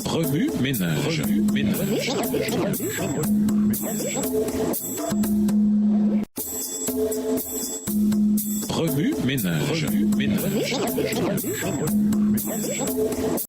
Remue ménage. Remue ménage.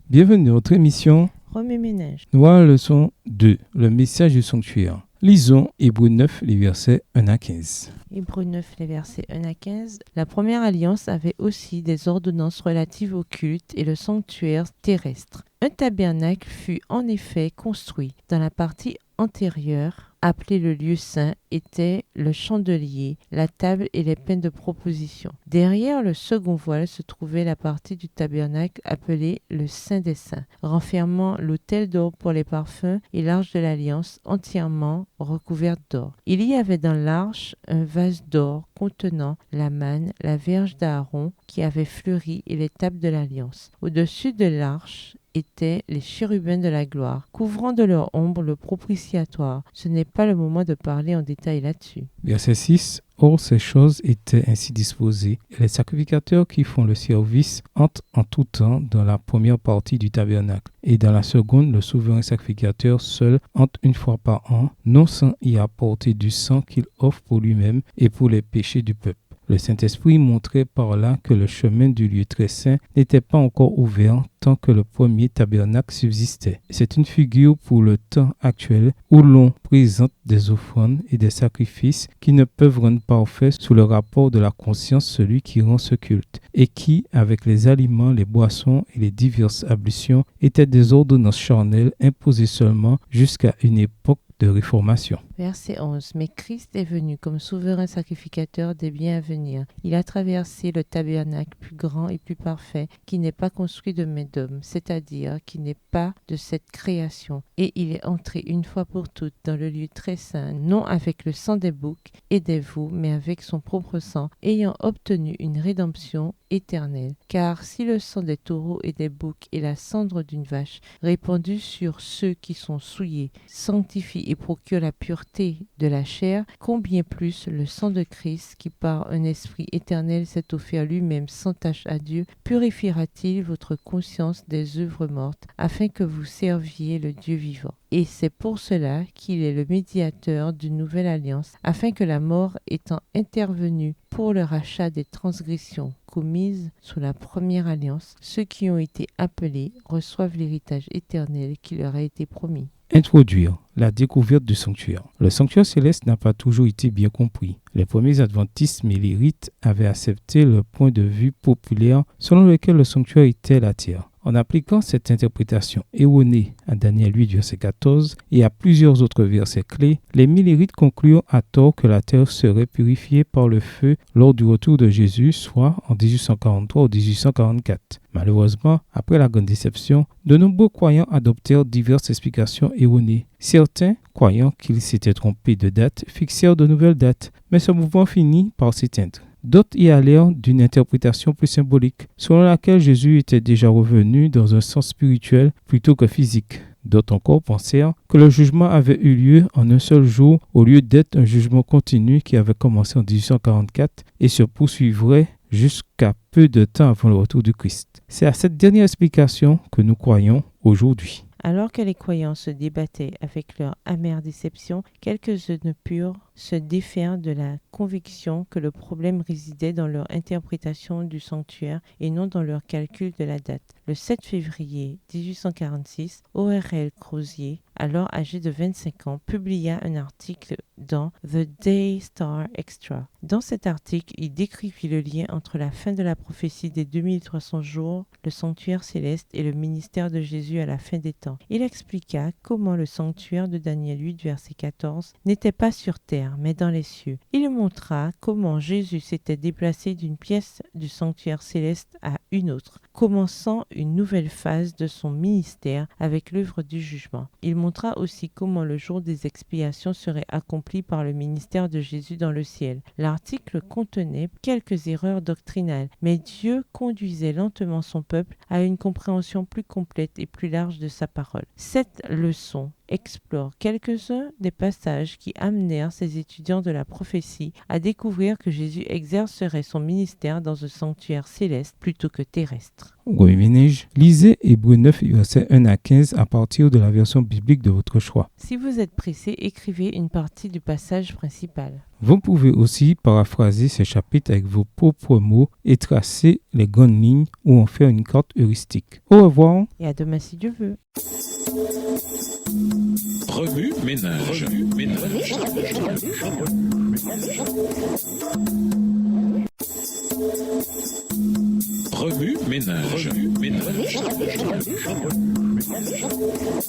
Bienvenue à notre émission Remue ménage. Noire leçon 2, le message du sanctuaire. Lisons Hébreux 9, les versets 1 à 15. Hébreux 9, les versets 1 à 15. La première alliance avait aussi des ordonnances relatives au culte et le sanctuaire terrestre. Un tabernacle fut en effet construit. Dans la partie antérieure, appelée le lieu saint, était le chandelier, la table et les pains de proposition. Derrière le second voile se trouvait la partie du tabernacle appelée le Saint des Saints, renfermant l'autel d'or pour les parfums et l'arche de l'alliance entièrement recouverte d'or. Il y avait dans l'arche un vase d'or contenant la manne, la verge d'Aaron qui avait fleuri et les tables de l'alliance. Au-dessus de l'arche étaient les chérubins de la gloire, couvrant de leur ombre le propitiatoire. Ce n'est pas le moment de parler en détail là-dessus. Verset 6. Or, ces choses étaient ainsi disposées, et les sacrificateurs qui font le service entrent en tout temps dans la première partie du tabernacle, et dans la seconde, le souverain sacrificateur seul entre une fois par an, non sans y apporter du sang qu'il offre pour lui-même et pour les péchés du peuple. Le Saint-Esprit montrait par là que le chemin du lieu très saint n'était pas encore ouvert tant que le premier tabernacle subsistait. C'est une figure pour le temps actuel où l'on présente des offrandes et des sacrifices qui ne peuvent rendre parfait sous le rapport de la conscience celui qui rend ce culte, et qui, avec les aliments, les boissons et les diverses ablutions, étaient des ordonnances charnelles imposées seulement jusqu'à une époque de réformation. Verset 11. Mais Christ est venu comme souverain sacrificateur des biens à venir. Il a traversé le tabernacle plus grand et plus parfait qui n'est pas construit de main d'homme, c'est-à-dire qui n'est pas de cette création. Et il est entré une fois pour toutes dans le lieu très saint, non avec le sang des boucs et des veaux, mais avec son propre sang, ayant obtenu une rédemption éternelle. Car si le sang des taureaux et des boucs et la cendre d'une vache répandue sur ceux qui sont souillés sanctifie et procure la pureté de la chair, combien plus le sang de Christ, qui par un esprit éternel s'est offert lui-même sans tache à Dieu, purifiera-t-il votre conscience des œuvres mortes, afin que vous serviez le Dieu vivant. Et c'est pour cela qu'il est le médiateur d'une nouvelle alliance, afin que la mort étant intervenue pour le rachat des transgressions commises sous la première alliance, ceux qui ont été appelés reçoivent l'héritage éternel qui leur a été promis. Introduire la découverte du sanctuaire. Le sanctuaire céleste n'a pas toujours été bien compris. Les premiers adventistes millérites avaient accepté le point de vue populaire selon lequel le sanctuaire était la terre. En appliquant cette interprétation erronée à Daniel 8, verset 14 et à plusieurs autres versets clés, les millérites conclurent à tort que la terre serait purifiée par le feu lors du retour de Jésus, soit en 1843 ou 1844. Malheureusement, après la grande déception, de nombreux croyants adoptèrent diverses explications erronées. Certains, croyant qu'ils s'étaient trompés de date, fixèrent de nouvelles dates, mais ce mouvement finit par s'éteindre. D'autres y allèrent d'une interprétation plus symbolique, selon laquelle Jésus était déjà revenu dans un sens spirituel plutôt que physique. D'autres encore pensèrent que le jugement avait eu lieu en un seul jour au lieu d'être un jugement continu qui avait commencé en 1844 et se poursuivrait jusqu'à peu de temps avant le retour du Christ. C'est à cette dernière explication que nous croyons aujourd'hui. Alors que les croyants se débattaient avec leur amère déception, quelques-uns purent se défaire de la conviction que le problème résidait dans leur interprétation du sanctuaire et non dans leur calcul de la date. Le 7 février 1846, O.R.L. Crozier, alors âgé de 25 ans, publia un article dans The Day Star Extra. Dans cet article, il décrivit le lien entre la fin de la prophétie des 2300 jours, le sanctuaire céleste et le ministère de Jésus à la fin des temps. Il expliqua comment le sanctuaire de Daniel 8, verset 14, n'était pas sur terre, mais dans les cieux. Il montra comment Jésus s'était déplacé d'une pièce du sanctuaire céleste à une autre, commençant une nouvelle phase de son ministère avec l'œuvre du jugement. Il montra aussi comment le jour des expiations serait accompli par le ministère de Jésus dans le ciel. L'article contenait quelques erreurs doctrinales, mais Dieu conduisait lentement son peuple à une compréhension plus complète et plus large de sa parole. Cette leçon explore quelques-uns des passages qui amenèrent ces étudiants de la prophétie à découvrir que Jésus exercerait son ministère dans un sanctuaire céleste plutôt que terrestre. chapitre. Remue-ménage. Lisez Hébreux 9, versets 1 à 15 à partir de la version biblique de votre choix. Si vous êtes pressé, écrivez une partie du passage principal. Vous pouvez aussi paraphraser ces chapitres avec vos propres mots et tracer les grandes lignes ou en faire une carte heuristique. Au revoir. Et à demain si Dieu veut. Remue-ménage. Remue-ménage.